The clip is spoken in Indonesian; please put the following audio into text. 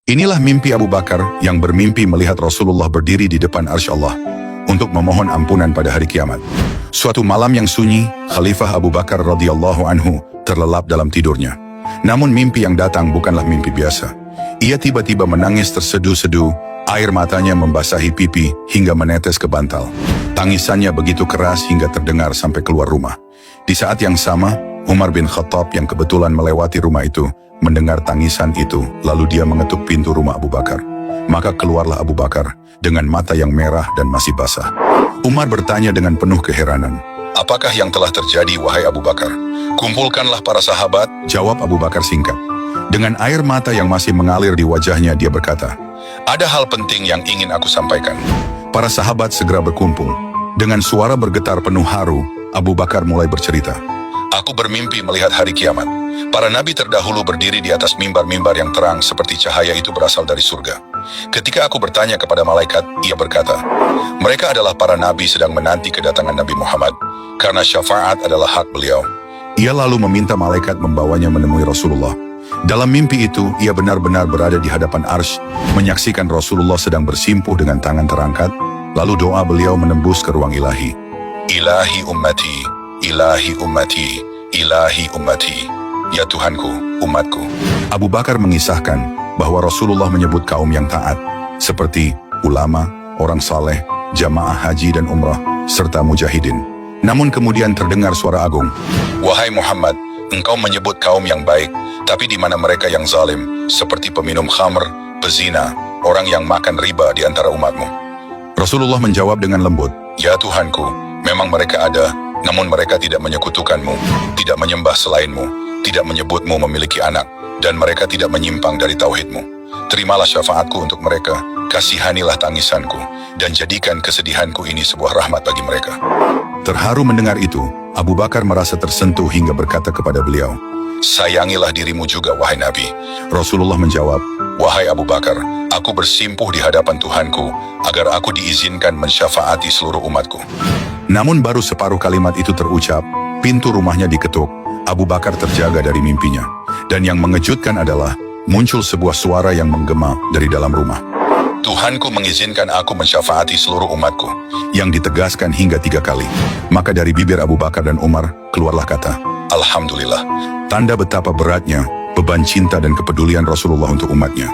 Inilah mimpi Abu Bakar yang bermimpi melihat Rasulullah berdiri di depan arsy Allah untuk memohon ampunan pada hari kiamat. Suatu malam yang sunyi, Khalifah Abu Bakar radhiyallahu anhu terlelap dalam tidurnya. Namun mimpi yang datang bukanlah mimpi biasa. Ia tiba-tiba menangis terseduh-seduh, air matanya membasahi pipi hingga menetes ke bantal. Tangisannya begitu keras hingga terdengar sampai keluar rumah. Di saat yang sama, Umar bin Khattab yang kebetulan melewati rumah itu mendengar tangisan itu, lalu dia mengetuk pintu rumah Abu Bakar. Maka keluarlah Abu Bakar dengan mata yang merah dan masih basah. Umar bertanya dengan penuh keheranan, "Apakah yang telah terjadi, wahai Abu Bakar?" "Kumpulkanlah para sahabat," jawab Abu Bakar singkat. Dengan air mata yang masih mengalir di wajahnya, dia berkata, "Ada hal penting yang ingin aku sampaikan." Para sahabat segera berkumpul. Dengan suara bergetar penuh haru, Abu Bakar mulai bercerita, "Aku bermimpi melihat hari kiamat. Para nabi terdahulu berdiri di atas mimbar-mimbar yang terang seperti cahaya itu berasal dari surga. Ketika aku bertanya kepada malaikat, ia berkata, mereka adalah para nabi sedang menanti kedatangan Nabi Muhammad, karena syafaat adalah hak beliau." Ia lalu meminta malaikat membawanya menemui Rasulullah. Dalam mimpi itu, ia benar-benar berada di hadapan arsy, menyaksikan Rasulullah sedang bersimpuh dengan tangan terangkat, lalu doa beliau menembus ke ruang ilahi. "Ilahi ummati, ilahi ummati, ilahi ummati. Ya Tuhanku, umatku." Abu Bakar mengisahkan bahwa Rasulullah menyebut kaum yang taat, seperti ulama, orang saleh, jamaah haji dan umrah, serta mujahidin. Namun kemudian terdengar suara agung, "Wahai Muhammad, engkau menyebut kaum yang baik, tapi di mana mereka yang zalim, seperti peminum khamr, pezina, orang yang makan riba di antara umatmu?" Rasulullah menjawab dengan lembut, "Ya Tuhanku, memang mereka ada, namun mereka tidak menyekutukanmu, tidak menyembah selainmu, tidak menyebutmu memiliki anak, dan mereka tidak menyimpang dari tauhidmu. Terimalah syafaatku untuk mereka, kasihanilah tangisanku, dan jadikan kesedihanku ini sebuah rahmat bagi mereka." Terharu mendengar itu, Abu Bakar merasa tersentuh hingga berkata kepada beliau, "Sayangilah dirimu juga, wahai Nabi." Rasulullah menjawab, "Wahai Abu Bakar, aku bersimpuh di hadapan Tuhanku, agar aku diizinkan mensyafaati seluruh umatku." Namun baru separuh kalimat itu terucap, pintu rumahnya diketuk. Abu Bakar terjaga dari mimpinya. Dan yang mengejutkan adalah, muncul sebuah suara yang menggema dari dalam rumah. "Tuhanku mengizinkan aku mensyafaati seluruh umatku," yang ditegaskan hingga 3 kali. Maka dari bibir Abu Bakar dan Umar, keluarlah kata, "Alhamdulillah." Tanda betapa beratnya beban cinta dan kepedulian Rasulullah untuk umatnya.